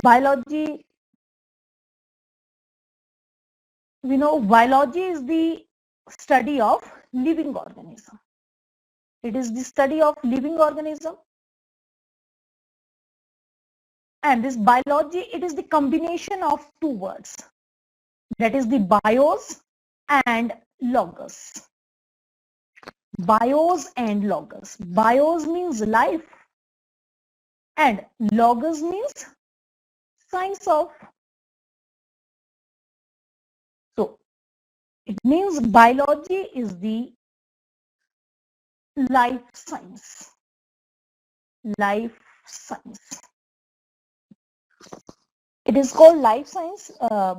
biology, we know biology is the study of living organism. It is the study of living organism. And this biology, it is the combination of two words. That is the bios and logos. Bios and logos. Bios means life and logos means science of. So it means biology is the life science. Life science. It is called life science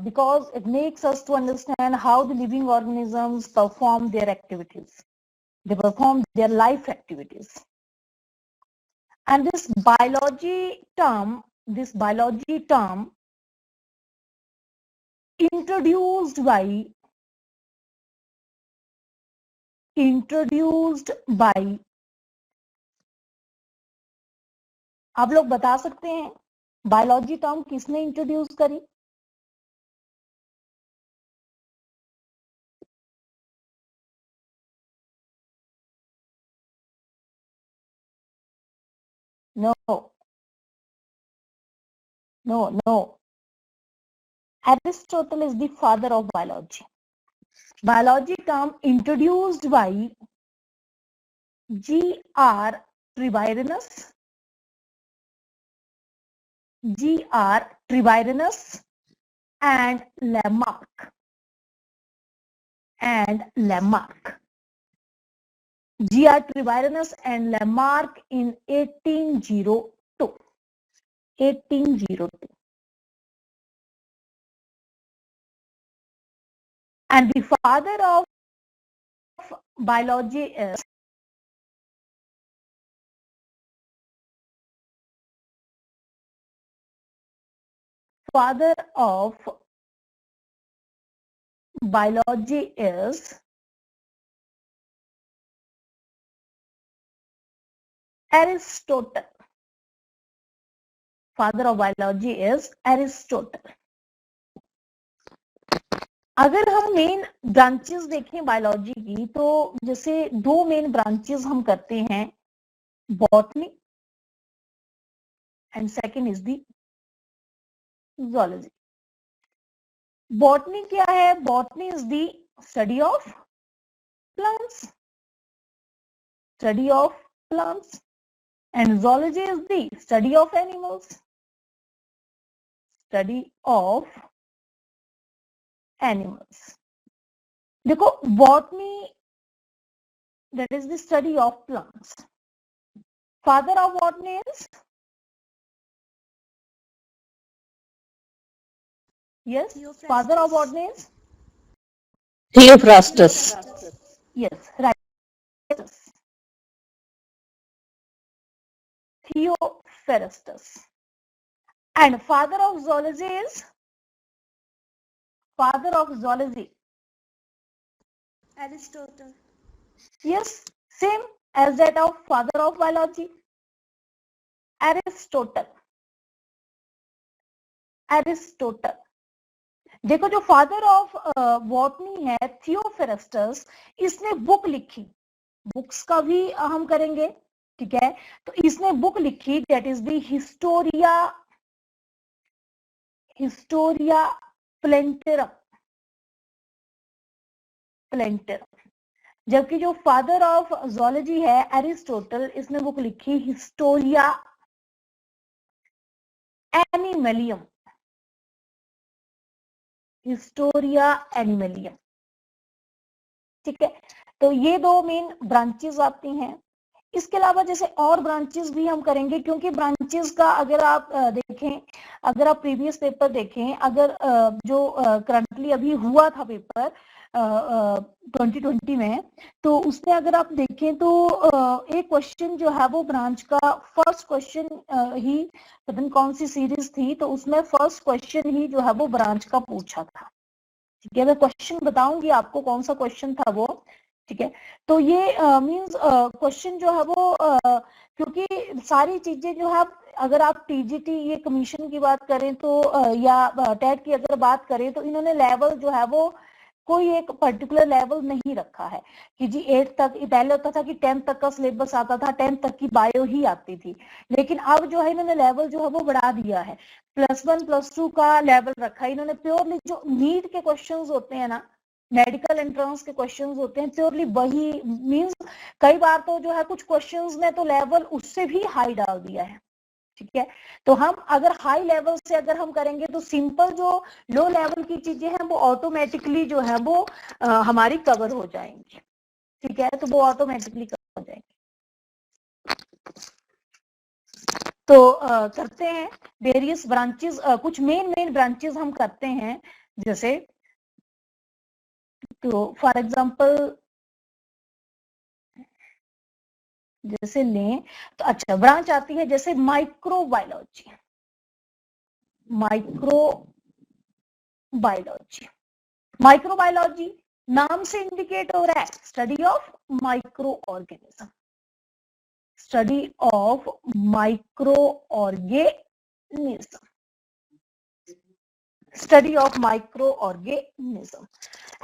because it makes us to understand how the living organisms perform their activities. They perform their life activities. And this biology term introduced by आप लोग बता सकते हैं biology term किसने introduce करी? No. Aristotle is the father of biology. Biology term introduced by G.R. Treviranus. G.R. Treviranus and Lamarck. G.R. Treviranus and Lamarck in 1802. And the father of biology is Aristotle. Father of biology is Aristotle. अगर हम main branches देखें biology की तो जैसे दो main branches हम करते हैं, botany and second is the zoology. Botany क्या है? Botany is the study of plants, and zoology is the study of animals. देखो botany that is the study of plants. Father of botany is? Yes, father of botany is? Theophrastus. Yes, right. Theophrastus. And father of zoology is? Father of zoology? Aristotle. Yes, same as that of father of biology. Aristotle. देखो जो father of botany है Theophrastus, इसने book लिखी, books का भी हम करेंगे, ठीक है. तो इसने बुक लिखी दैट इज द हिस्टोरिया प्लेंटेरम. जबकि जो फादर ऑफ ज़ूलॉजी है एरिस्टोटल, इसने बुक लिखी हिस्टोरिया एनिमलियम. ठीक है. तो ये दो मेन ब्रांचेस आती हैं. इसके अलावा जैसे और ब्रांचेस भी हम करेंगे, क्योंकि ब्रांचेस का अगर आप देखें, अगर आप प्रीवियस पेपर देखें, अगर जो करंटली अभी हुआ था पेपर 2020 में, तो उसमें अगर आप देखें तो एक क्वेश्चन जो है वो ब्रांच का फर्स्ट क्वेश्चन ही, पता नहीं कौन सी सीरीज थी, तो उसमें फर्स्ट क्वेश्चन ही जो है वो ब्रांच का पूछा था. ठीक है, मैं क्वेश्चन बताऊंगी आपको कौन सा क्वेश्चन था वो. ठीक है. तो ये मींस क्वेश्चन जो है वो क्योंकि सारी चीजें जो है अगर आप टीजीटी ये कमीशन की बात करें तो या टेट की अगर बात करें तो इन्होंने लेवल जो है वो कोई एक पर्टिकुलर लेवल नहीं रखा है कि जी 8 तक, पहले होता था कि 10 तक का सिलेबस आता था, 10 तक की बायो ही आती थी, लेकिन अब जो है इन्होंने लेवल जो है वो बढ़ा दिया है, +1 +2 का लेवल रखा है इन्होंने। प्योरली जो नीट के क्वेश्चंस होते हैं ना, मेडिकल एंट्रेंस के क्वेश्चंस होते हैं, प्योरली वही मींस कई बार तो जो है कुछ क्वेश्चंस में तो लेवल उससे भी हाई डाल दिया है, ठीक है। तो हम अगर हाई लेवल से अगर हम करेंगे तो सिंपल जो लो लेवल की चीजें हैं वो ऑटोमेटिकली जो है वो हमारी कवर हो जाएंगी, ठीक है, तो वो ऑटोमेटिकली कवर हो जाएंगी। तो करते हैं वेरियस ब्रांचेस, कुछ मेन ब्रांचेस हम करते हैं, जैसे तो फॉर एग्जांपल जैसे लें तो अच्छा ब्रांच आती है जैसे माइक्रोबायोलॉजी, माइक्रोबायोलॉजी नाम से इंडिकेट हो रहा है study of micro organism, study of micro organism, study of micro organism.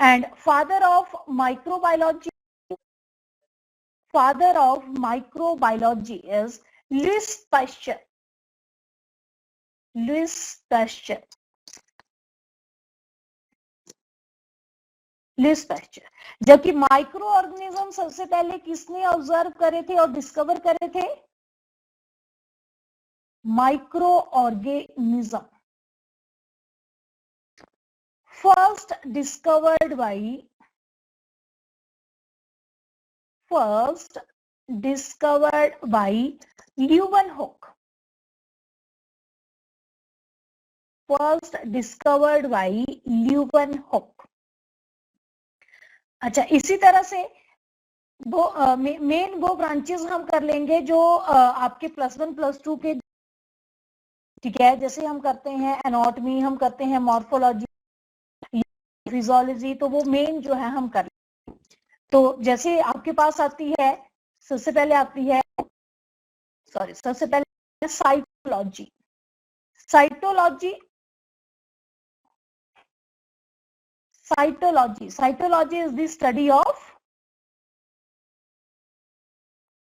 And father of microbiology is Louis Pasteur, जबकि माइक्रो ऑर्गेनिज्म सबसे पहले किसने ऑब्जर्व करे थे और डिस्कवर करे थे? Micro organism first discovered by Leeuwenhoek, first discovered by Leeuwenhoek. अच्छा, इसी तरह से वो मेन वो ब्रांचेस हम कर लेंगे जो आपके +1 +2 के, ठीक है, जैसे हम करते हैं एनाटॉमी, हम करते हैं मॉर्फोलॉजी, फिजियोलॉजी, तो वो मेन जो है हम कर लेंगे। तो जैसे आपके पास आती है सबसे पहले आती है cytology. Cytology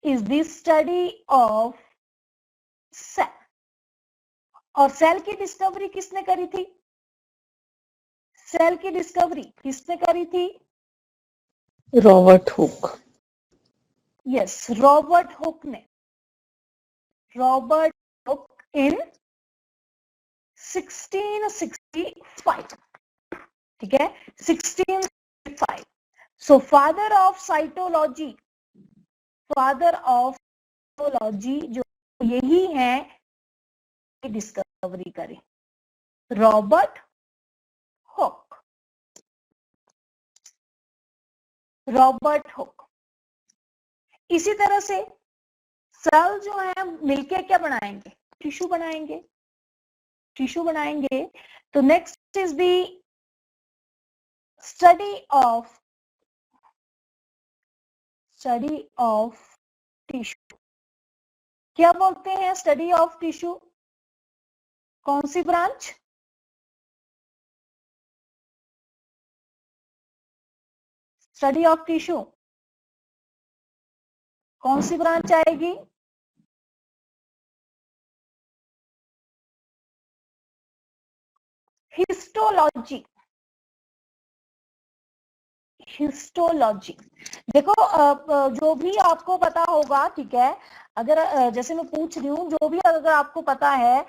is the study of cell. और सेल की डिस्कवरी किसने करी थी? सेल की डिस्कवरी किसने करी थी? Robert Hooke. Yes, Robert Hooke in 1665, ठीक है, 1665। सो फादर ऑफ साइटोलॉजी जो यही है डिस्कवरी करी, रॉबर्ट हुक। इसी तरह से सेल जो है मिलके क्या बनाएंगे? टिश्यू बनाएंगे। तो next is the study of tissue. क्या बोलते हैं स्टडी ऑफ टिश्यू? कौन सी ब्रांच? स्टडी ऑफ टिश्यू कौन सी ब्रांच आएगी? हिस्टोलॉजी। देखो जो भी आपको पता होगा, ठीक है, अगर जैसे मैं पूछ रही हूँ, जो भी अगर आपको पता है,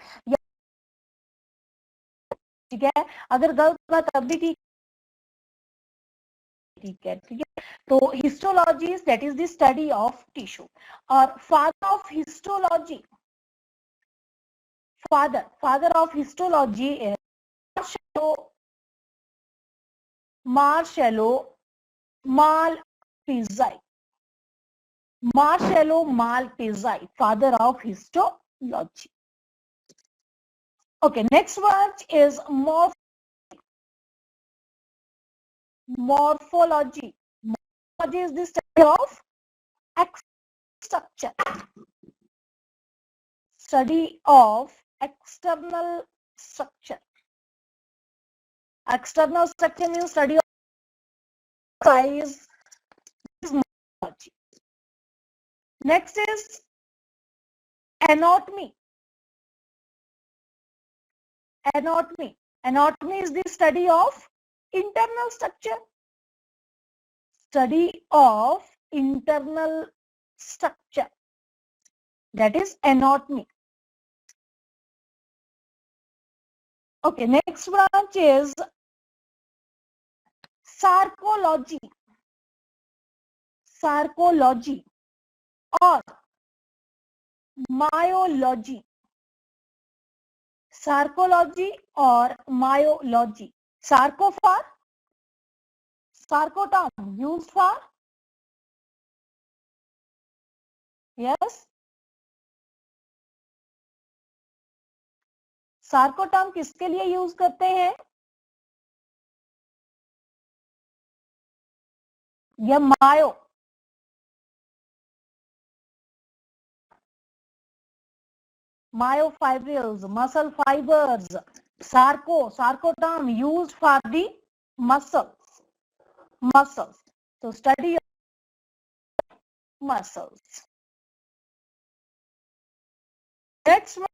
ठीक है, अगर गलत होगा तब भी ठीक है। तो histology that is the study of tissue. और father of histology is Marcello Malpighi, father of histology. Okay, next one is morphology. Morphology is the study of structure. study of external structure. External structure means study of size. Next is anatomy. Anatomy. Anatomy is the study of internal structure. Study of internal structure. That is anatomy. Okay, next branch is sarcology. Sarcology or myology. Sarcology or myology. Sarco for sarco term used for, yes, Sarco term किसके लिए use करते हैं? या मायो, myofibrils, muscle fibers. Sarco term used for the muscles. So study of muscles. Next one,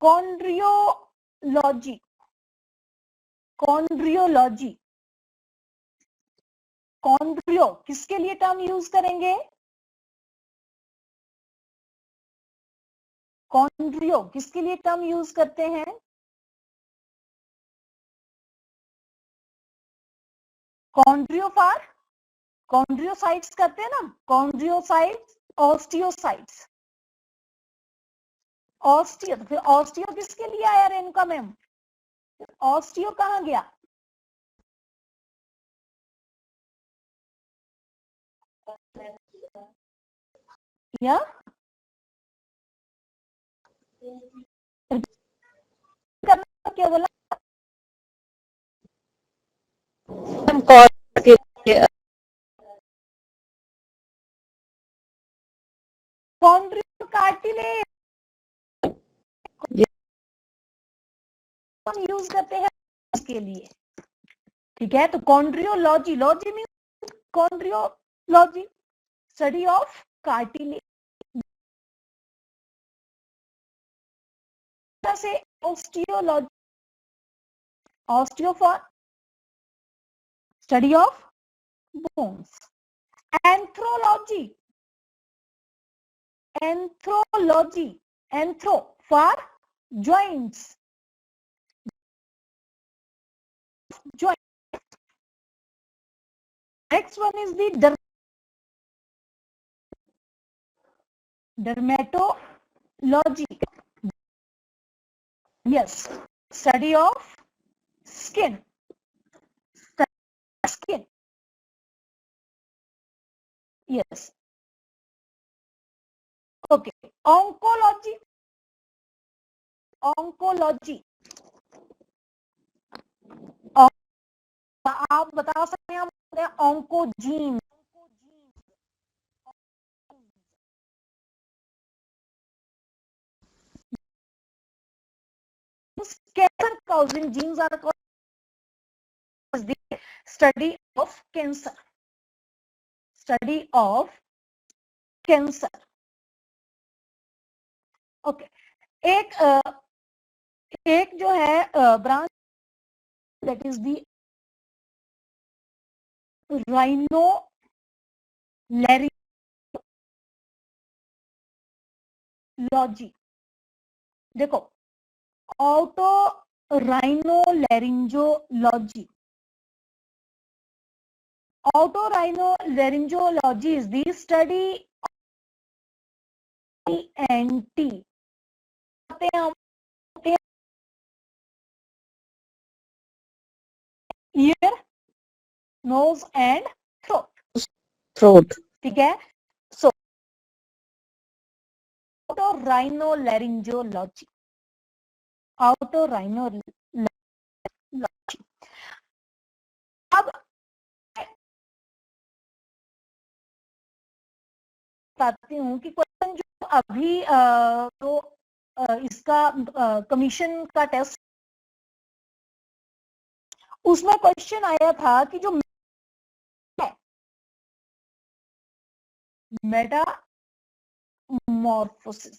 chondriology. Chondriology. Chondrio किसके लिए term use करेंगे? Chondrio किसके लिए टर्म यूज करते हैं? Chondrio for chondriocytes करते हैं ना, chondriocytes, osteocytes. ऑस्टियो, तो फिर ऑस्टियो किसके लिए आया रेणुका मैम? ऑस्टियो कहाँ गया? या करना क्या बोला? कॉन्ड्रियो कार्टिलेज हम यूज करते हैं इसके लिए, ठीक है? तो chondrology, logy means chondrology, study of cartilage से osteology, osteo for study of bones. Arthrology, arthrology, arthro for joints. Next one is the dermatology. Yes, study of skin. Skin. Yes. Okay. Oncology. Oncology. आप बता सकते हैं oncogene. Cancer causing genes are called the study of cancer. Study of cancer. Okay. एक जो है branch, that is the rhinolaryngology. देखो, otorhinolaryngology. Otorhinolaryngology is the study of ENT. Ear, nose and throat. ठीक है? So otorhinolaryngology. Otorhinolaryngology. अब बताती हूँ कि क्वेश्चन जो अभी तो इसका कमीशन का टेस्ट, उसमें क्वेश्चन आया था कि जो Metamorphosis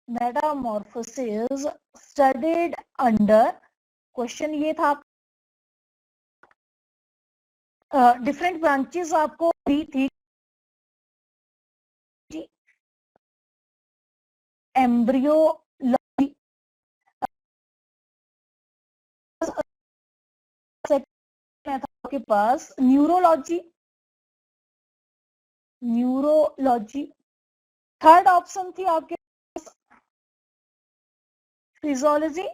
Metamorphosis studied under, question ये था, डिफरेंट ब्रांचेस आपको दी थी, एम्ब्रियोलॉजी, आपके पास न्यूरोलॉजी, थर्ड ऑप्शन थी आपके पास फिजियोलॉजी,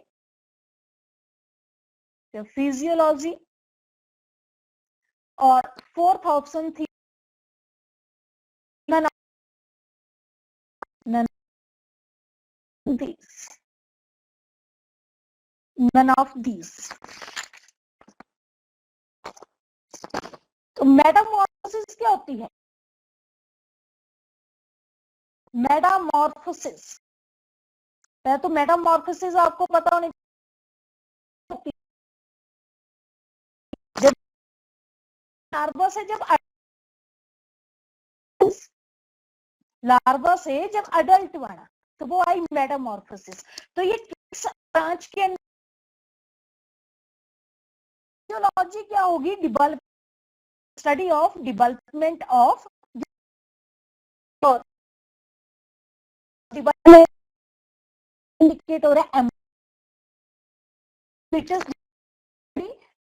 फिजियोलॉजी, और फोर्थ ऑप्शन थी none of these. तो मेटामॉर्फोसिस क्या होती है? मेटामॉर्फोसिस, तो मेटामॉर्फोसिस आपको पता होनी चाहिए। जब लार्वा से जब अडल्ट बना तो वो आई मेटामॉर्फोसिस। तो ये किस ब्रांच के अंदर फिजियोलॉजी क्या होगी? Develop, study of development of indicate हो रहा है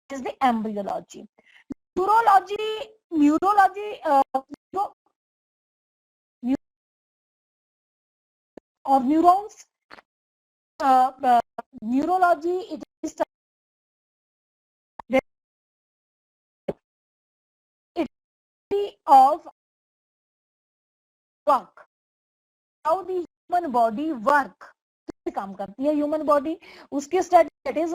is the embryology. न्यूरोलॉजी और neurons, neurology it is of work, how the human body work, काम करती है ह्यूमन बॉडी, उसकी स्टडी दैट इज।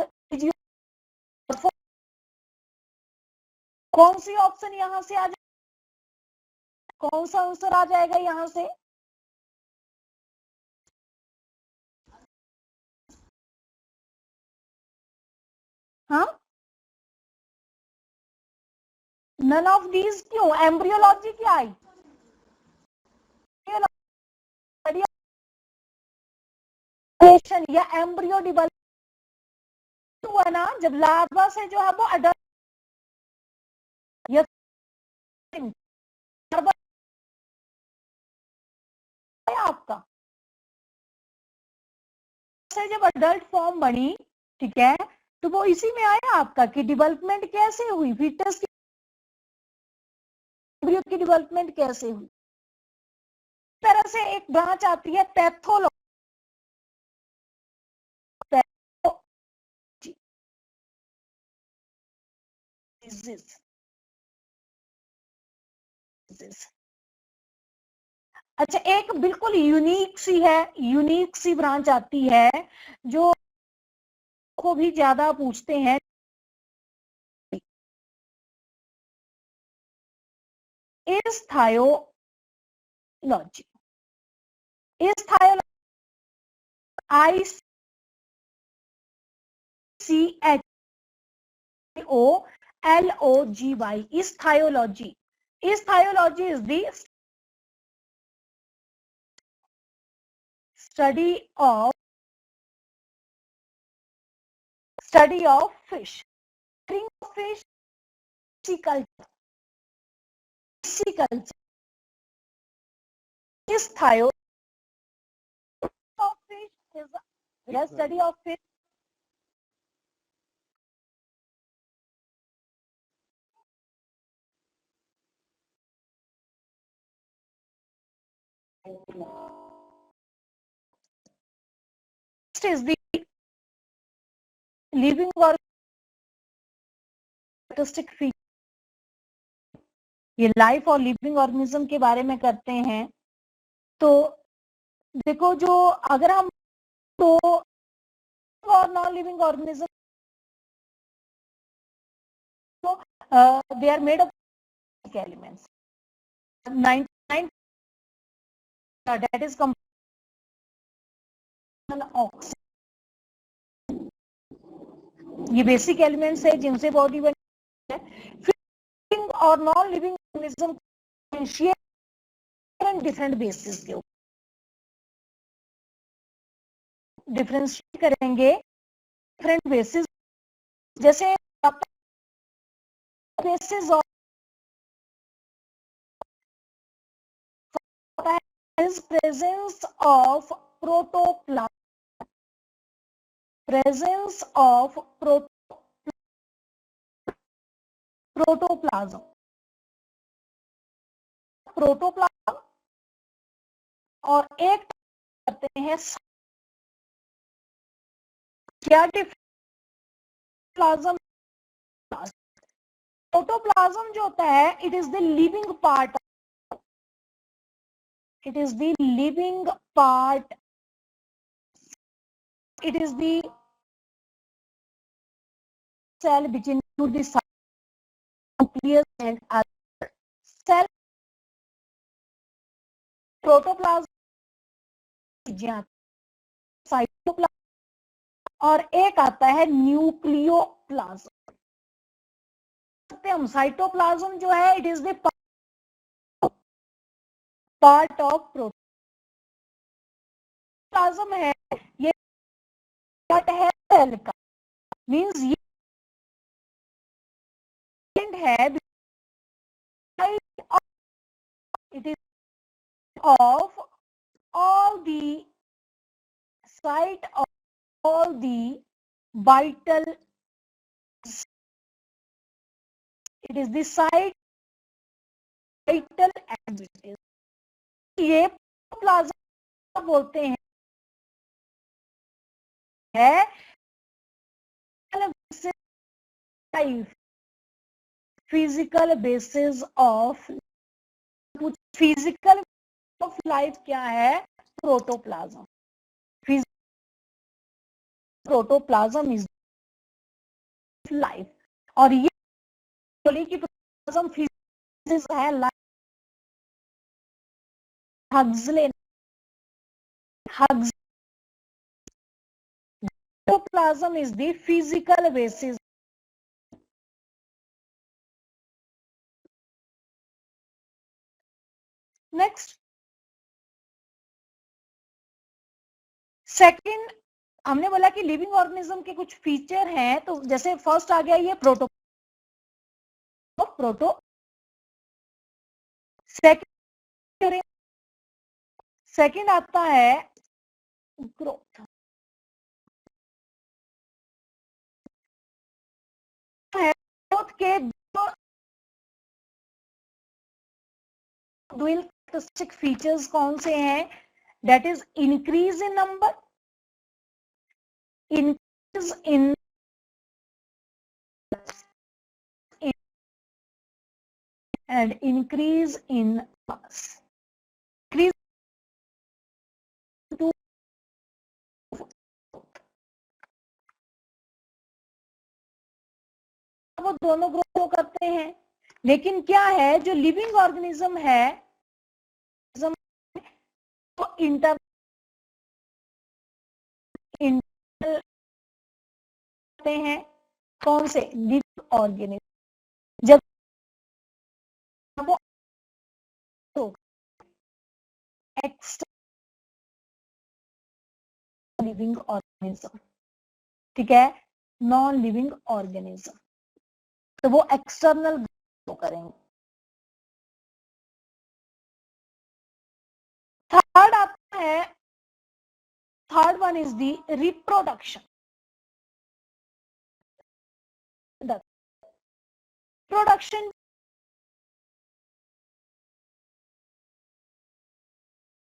कौन सी ऑप्शन यहां से आ जाए, कौन सा आंसर आ जाएगा यहां से? हाँ, नन ऑफ दीज क्यों? एम्ब्रियोलॉजी क्या आई? या एम्ब्रियो डेवलपमेंट हुआ ना जब लार्वा से जो है वो अडल्ट आपका से जब अडल्ट फॉर्म बनी, ठीक है, तो वो इसी में आया आपका कि डेवलपमेंट कैसे हुई, फीटस की डेवलपमेंट कैसे हुई। इस तरह से एक ब्रांच आती है पैथोलॉजी, अच्छा, एक बिल्कुल यूनिक सी ब्रांच आती है जो को भी ज्यादा पूछते हैं, इस थायोलॉजी, ICHOLOGY, ichthyology is the study of fish, pisciculture, is thio of fish is the study of fish. Next is the living or characteristic feature. ये लाइफ और लिविंग ऑर्गेनिज्म के बारे में करते हैं। तो देखो, जो अगर हम तो और नॉन लिविंग ऑर्गेनिज्म, तो they are made of elements. 99 that is oxygen, ये बेसिक एलिमेंट्स है जिनसे बॉडी बनी है. लिविंग और non living organism different basis के ऊपर डिफरेंशिएट करेंगे, डिफरेंट बेसिस. जैसे basis of is presence of protoplasm, presence of protoplasm, protoplasm. और एक करते हैं क्या प्लाज्म. प्रोटोप्लाज्म जो होता है it is the living part, it is the living part, it is the cell which include the nucleus and other cell. Protoplasm, cytoplasm और एक आता है न्यूक्लियोप्लाज्म. हम साइटोप्लाज्म जो है it is the part of protoplasm है, ये part है सेल का, मींस ये है it is of all the site of all the vital, it is the site vital activities. ये प्लाज्मा बोलते हैं है physical basis of, physical of life क्या है, प्रोटोप्लाज्म. Protoplasm is life. और ये की प्रोटोप्लाज्म फिजिक्स है life. Huxley protoplasm is the physical basis. Next second, हमने बोला कि लिविंग ऑर्गेनिज्म के कुछ फीचर हैं, तो जैसे फर्स्ट आ गया ये प्रोटो. सेकंड आता है ग्रोथ. ग्रोथ के दो फीचर्स कौन से हैं, that is increase in number, increase in and increase in mass. Increase to वो दोनों ग्रो करते हैं, लेकिन क्या है जो लिविंग ऑर्गेनिज्म है तो इंटर हैं कौन से लिविंग ऑर्गेनिज्म. जब वो एक्स्ट्रा लिविंग ऑर्गेनिज्म, ठीक है, नॉन लिविंग ऑर्गेनिज्म, तो वो एक्सटर्नल ग्रो करेंगे. थर्ड आता है, third one is the reproduction. Production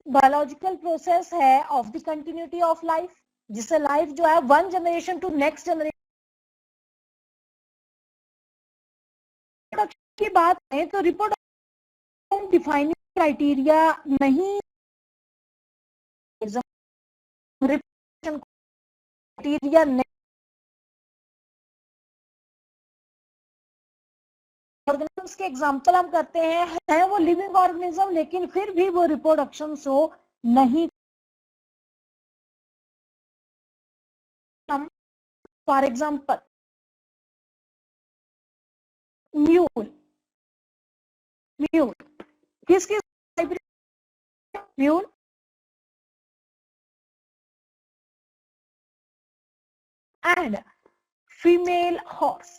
biological process है of the continuity of life, जिससे लाइफ जो है one generation to next generation की बात है तो रिप्रोडक्शन डिफाइनिंग क्राइटेरिया नहीं, रिप्रोडक्शन क्राइटेरिया नहीं ऑर्गेनिजम्स के एग्जाम्पल हम करते हैं वो लिविंग ऑर्गेनिज्म, लेकिन फिर भी वो रिप्रोडक्शन शो नहीं। फॉर एग्जाम्पल म्यूल, म्यूल किसकी mule and female horse,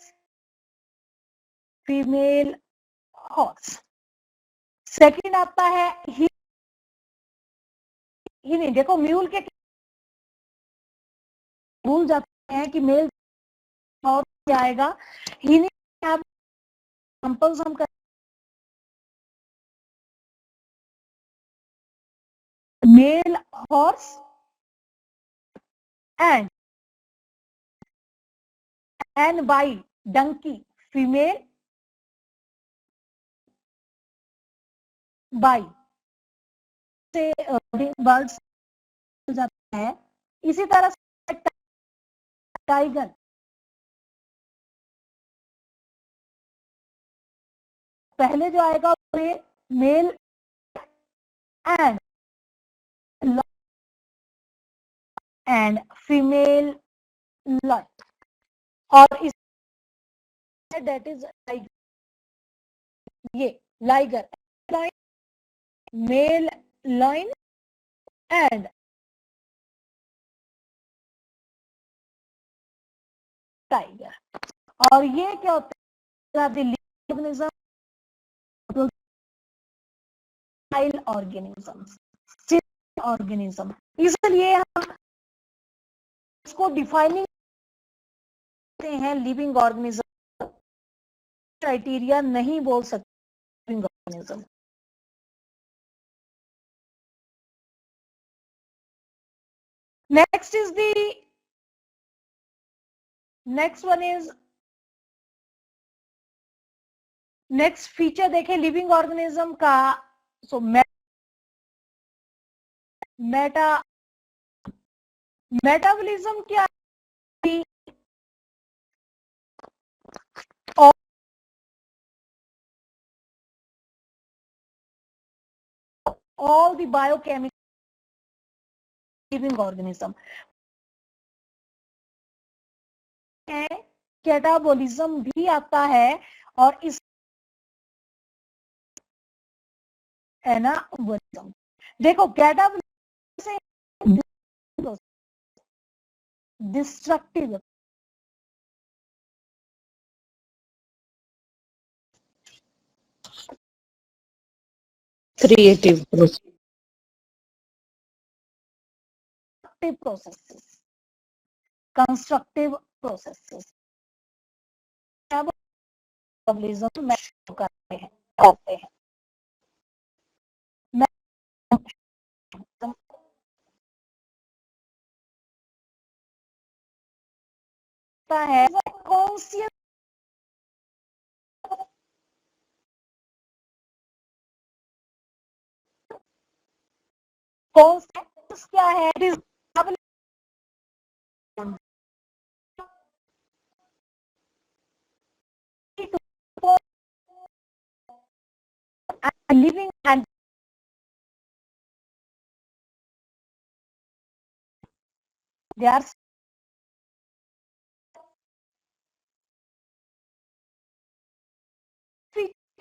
female horse. Second आता है ही नहीं, देखो म्यूल के भूल जाते हैं कि मेल और क्या आएगा, ही नहीं एग्जांपल्स हम कर male horse and by donkey female by से बर्ड्स जाता है। इसी तरह से टाइगर, पहले जो आएगा मेल एंड फीमेल लाइन, और इस दैट इज ये liger lion, male lion and tiger. और ये क्या होता है, ऑर्गेनिज्म ऑर्गेनिज्म ऑर्गेनिज्म, इसलिए हम इसको डिफाइनिंग करते हैं लिविंग ऑर्गेनिज्म, क्राइटेरिया नहीं बोल सकते living organism. Next is the next one is next feature देखें लिविंग ऑर्गेनिज्म का। सो मेटाबॉलिज्म क्या है, all the biochemical living organism है, कैटाबोलिज्म भी आता है, और इस एनाबोलिज्म। देखो कैटाबोलिज्म से destructive, creative processes, constructive processes, metabolism में करते हैं है कौन सी क्या है, living and they are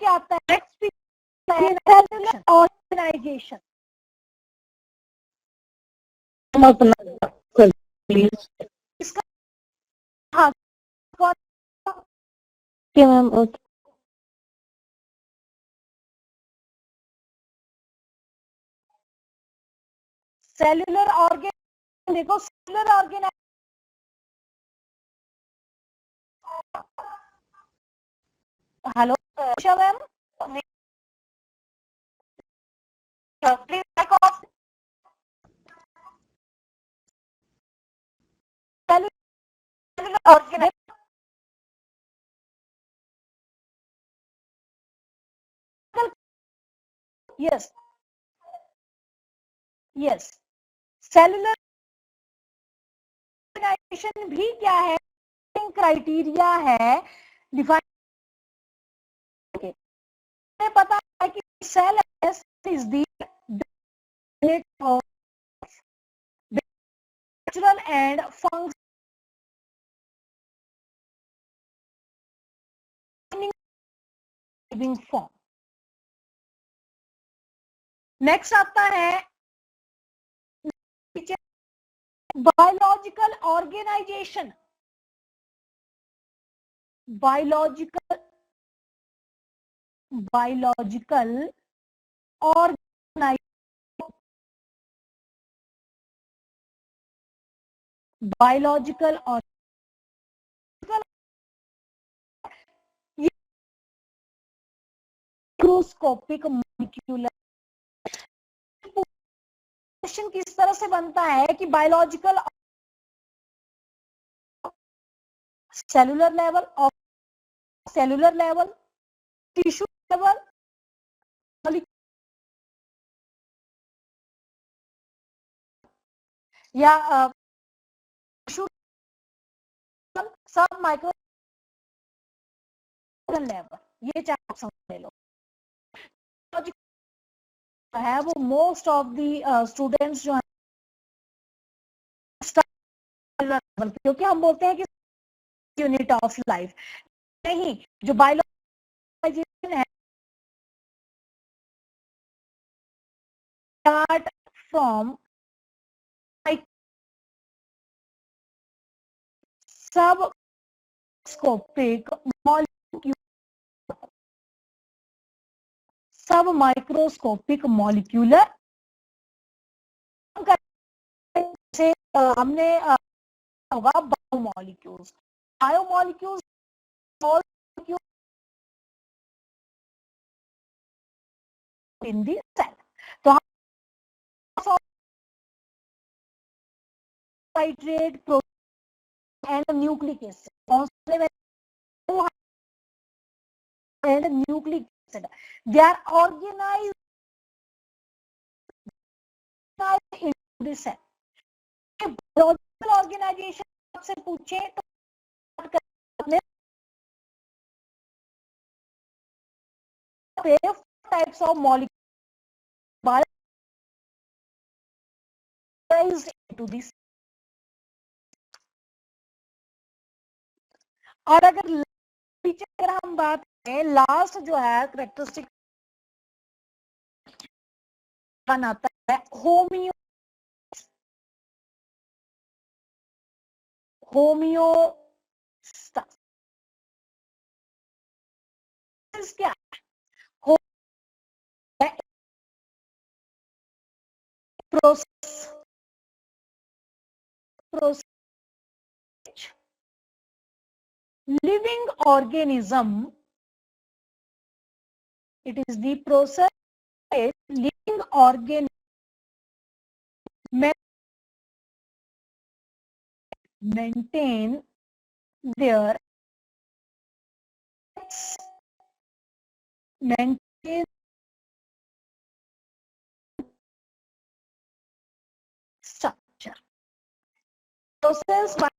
क्या आता है, नेक्स्ट ऑर्गेनाइजेशन, प्लीज। इसका हाँ मैम ओके। सेल्यूलर ऑर्गेन, देखो cellular organ, hello ma'am please back of cellular organ, yes yes, cellular organisation भी क्या है, क्राइटेरिया है, डिफाइन पता है कि cell is the unit of natural and functioning living form. Next आता है biological organisation. Biological organisation, biological और माइक्रोस्कोपिक मॉलिक्यूलर। क्वेश्चन किस तरह से बनता है कि biological cellular level, of cellular level, tissue level, या टिश्यू सब माइक्रो लेवल, ये चार ऑप्शन ले लो है। वो मोस्ट ऑफ द स्टूडेंट्स जो है क्योंकि हम बोलते हैं कि यूनिट ऑफ लाइफ नहीं, जो बायोलॉजिकल है start from subscopic molecule, submicroscopic molecular से हमने होगा biomolecules. Biomolecules in the cell. तो हम carbohydrate, protein and nucleic acid and nucleic acid, they are organized into the cell। Biological organisation से पूछे तो types of molecule biolised into this. और अगर पीछे अगर हम बात करें लास्ट जो है करेक्टरिस्टिक बनाता है होमियोस्टेसिस। क्या है? Process living organism, it is the process living organism maintain their structure, process by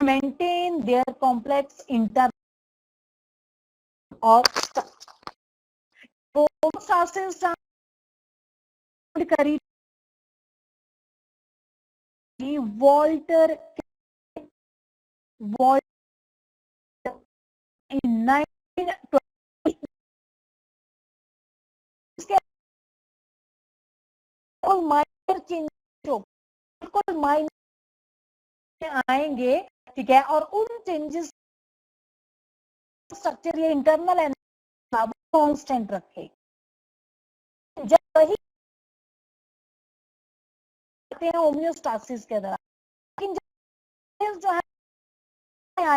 maintain their complex internal or structure। homeostasis करी वॉल्टर in 1920 माइनर चेंज बिल्कुल माइनर आएंगे, ठीक है। और उन चेंजेस स्ट्रक्चर ये इंटरनल एंड कांस्टेंट रखे। जब वही होम्योस्टासिस के दौरान, लेकिन जो है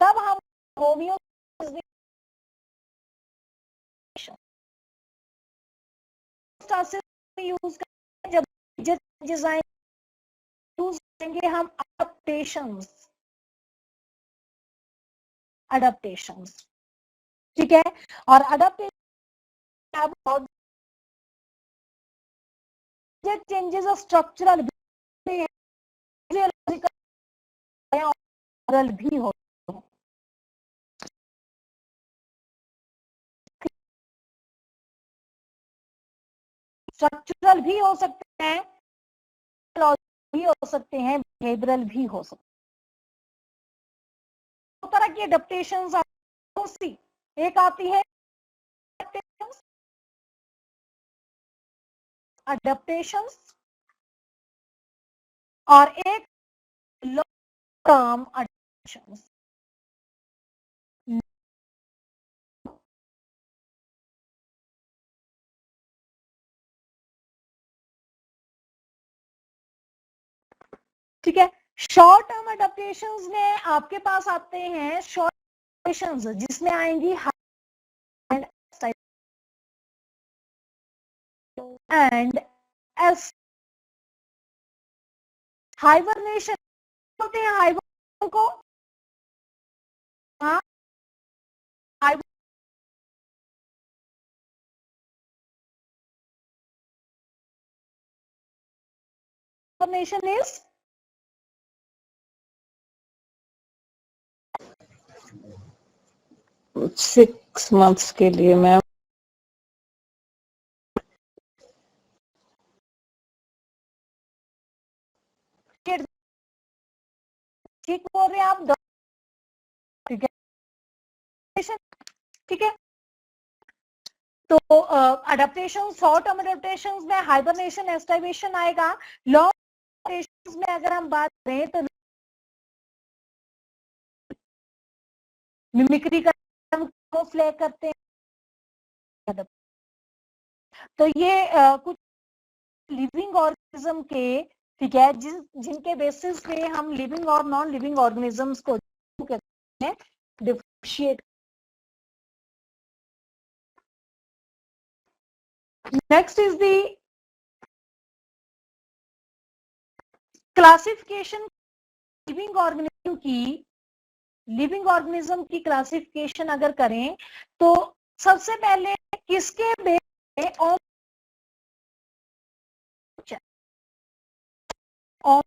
तब हम होम्योस्टासिस यूज करेंगे। जब डिजाइन यूज करेंगे हम अडेप्टेशंस, ठीक है। और अडेप्टेशन चेंजेस ऑफ स्ट्रक्चरल भी हो। स्ट्रक्चरल भी हो सकते हैं, भी हो सकते हैं, बिहेवियरल भी हो सकते हैं। दो तरह की एडेप्टेशंस आती, एक आती है अडेप्टेशंस और एक लॉन्ग टर्म अडेप्टेशंस। ठीक है, शॉर्ट टर्म अडेप्टेशंस में आपके पास आते हैं शॉर्ट अडेप्टेशंस जिसमें आएंगी एंड एस हाइबरनेशन बोलते हैं हाइबर को, हाँ हाइबरनेशन इज 6 months के लिए मैम। ठीक बोल रहे हैं आप, ठीक है, ठीक है। तो अडेप्टेशन, शॉर्ट टर्म अडेप्टेशन में हाइबरनेशन एस्टाइवेशन आएगा। लॉन्ग अडेप्टेशन में अगर हम बात करें तो मिमिक्री का फ्ले करते हैं। तो ये कुछ लिविंग ऑर्गेनिज्म के, ठीक है, जिनके बेसिस पे हम लिविंग और नॉन लिविंग ऑर्गेनिजम्स को कहते हैं differentiate. Next is the classification living organism की। लिविंग ऑर्गेनिज्म की क्लासिफिकेशन अगर करें तो सबसे पहले किसके बेस पे और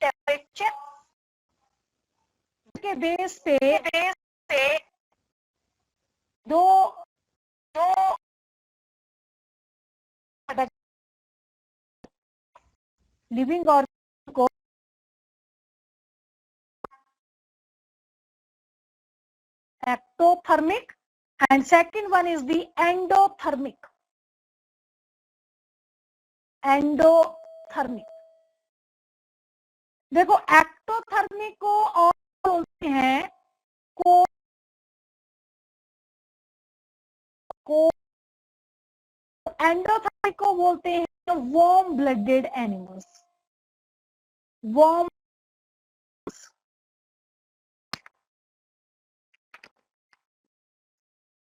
टेम्परेचर के बेस पे दो लिविंग ऑर्गेनिज्म को ectothermic and second one is the endothermic. Endothermic, देखो एक्टोथर्मिक को और बोलते हैं को एंडोथर्मिक को बोलते हैं वार्म ब्लडेड एनिमल्स। वार्म,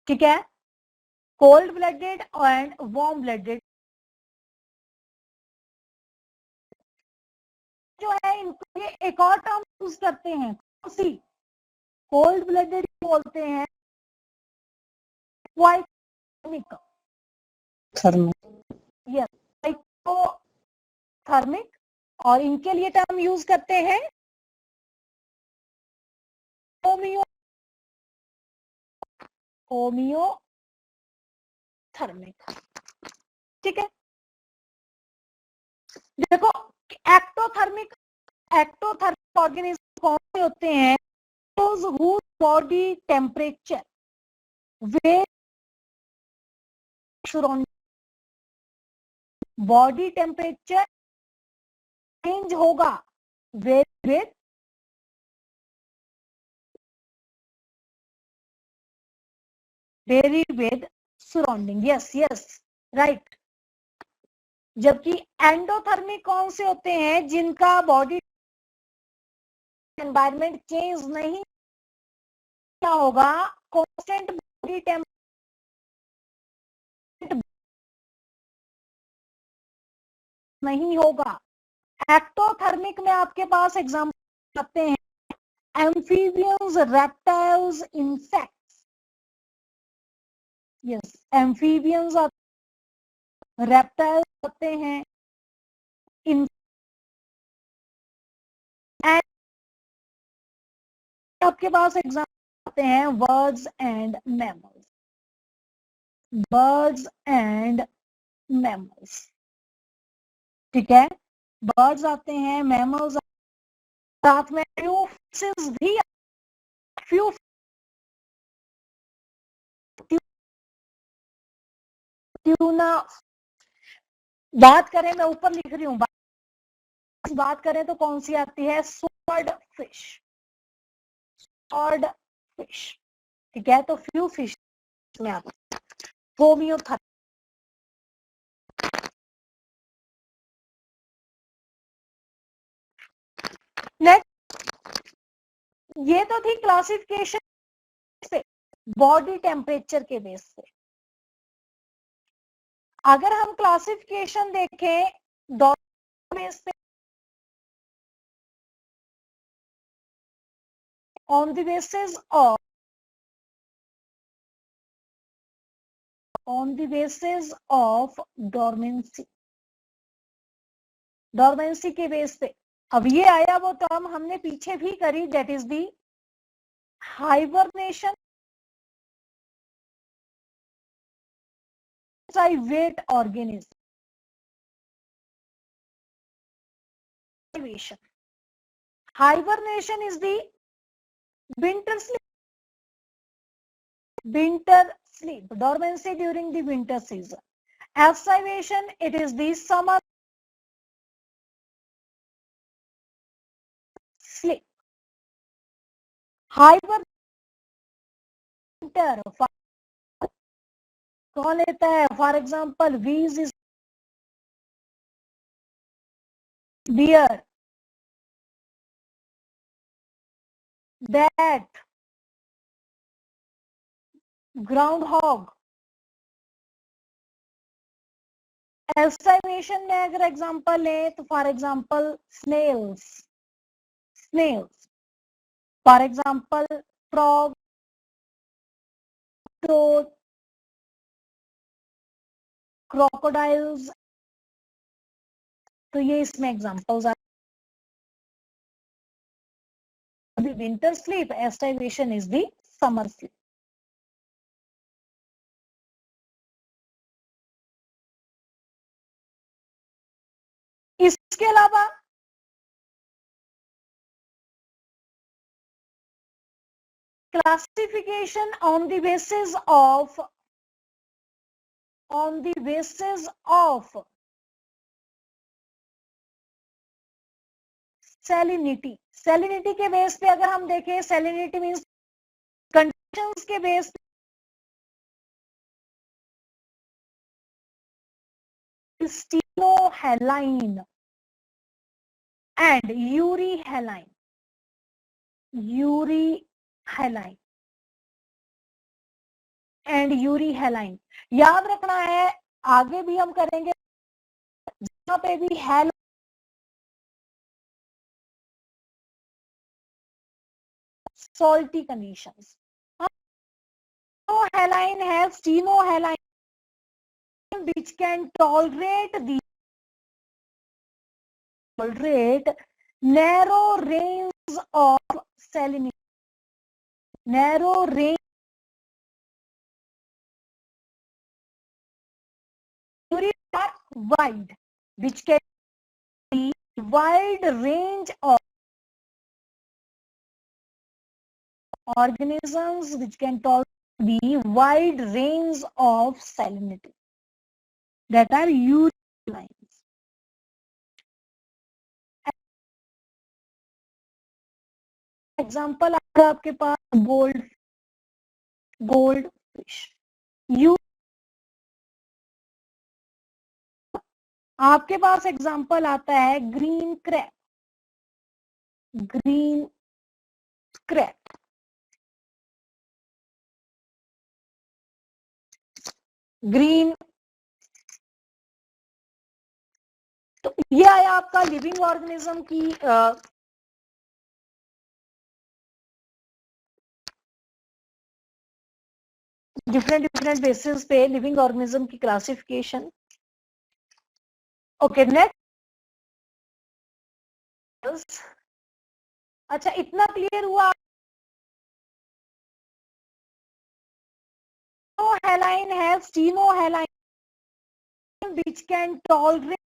ठीक है, cold blooded and warm blooded जो है, इनको ये एक और टर्म यूज करते हैं, उसी कोल्ड ब्लडेड बोलते हैं वाइथर्मिक। यस, थर्मिक, और इनके लिए टर्म यूज करते हैं होमियोथर्मिक। ठीक है, देखो एक्टोथर्मिक ऑर्गेनिज्म कौन से होते हैं? whose body temperature varies surrounding, body temperature change होगा with vary with surrounding। Yes yes right. जबकि एंडोथर्मिक कौन से होते हैं? जिनका बॉडी एनवायरमेंट चेंज नहीं होगा, कांस्टेंट बॉडी टेम्परेचर नहीं होगा। एक्टोथर्मिक में आपके पास एग्जांपल आते हैं amphibians, reptiles, insects. Yes, amphibians, reptiles होते हैं, आपके पास एग्जांपल आते हैं birds and mammals, birds and mammals, ठीक है। बर्ड्स आते हैं, मैमल्स, साथ में फ्यू फिशेस भी, फ्यू ट्यूना। बात करें, मैं ऊपर लिख रही हूँ, बात करें तो कौन सी आती है, स्वॉर्ड फिश, स्वॉर्ड फिश, ठीक है। तो फ्यू फिश में आती है होम्योथेरेपी। नेक्स्ट, ये तो थी क्लासिफिकेशन से, बॉडी टेम्परेचर के बेस से। अगर हम क्लासिफिकेशन देखें बेस पे, on the basis of dormancy, dormancy के बेस पे। अब ये आया वो टर्म हमने पीछे भी करी, that is the hibernation, wet organism. Hibernation is the winter sleep, dormancy during the winter season. Estivation, it is the summer sleep. Hibernation, कौन लेता है, for example bees is bear, that, ground hog. Aestivation में अगर example लें तो for example snails, for example frog, toad, crocodiles. तो ये इसमें एग्जांपल्स आते हैं। Winter sleep, aestivation is the summer sleep. इसके अलावा classification on the basis of salinity, salinity के बेस पे अगर हम देखें, सैलिनिटी मींस कंडीशंस के बेस पे स्टीलोहेलाइन एंड यूरीहेलाइन, यूरीहेलाइन याद रखना है, आगे भी हम करेंगे। जहां पे भी hello salty conditions, heline has stenoheline which can tolerate narrow range of salinity, narrow range wide, which can be wide range of organisms which can tolerate the wide range of salinity, that are urines. Example आएगा आपके पास gold fish, आपके पास example आता है green crab, green. तो ये आया आपका living organism की डिफरेंट बेसिस पे लिविंग ऑर्गेनिज्म की क्लासिफिकेशन। Okay, next. अच्छा, इतना क्लियर हुआ हेलाइन है स्टीनो हेलाइन which can tolerate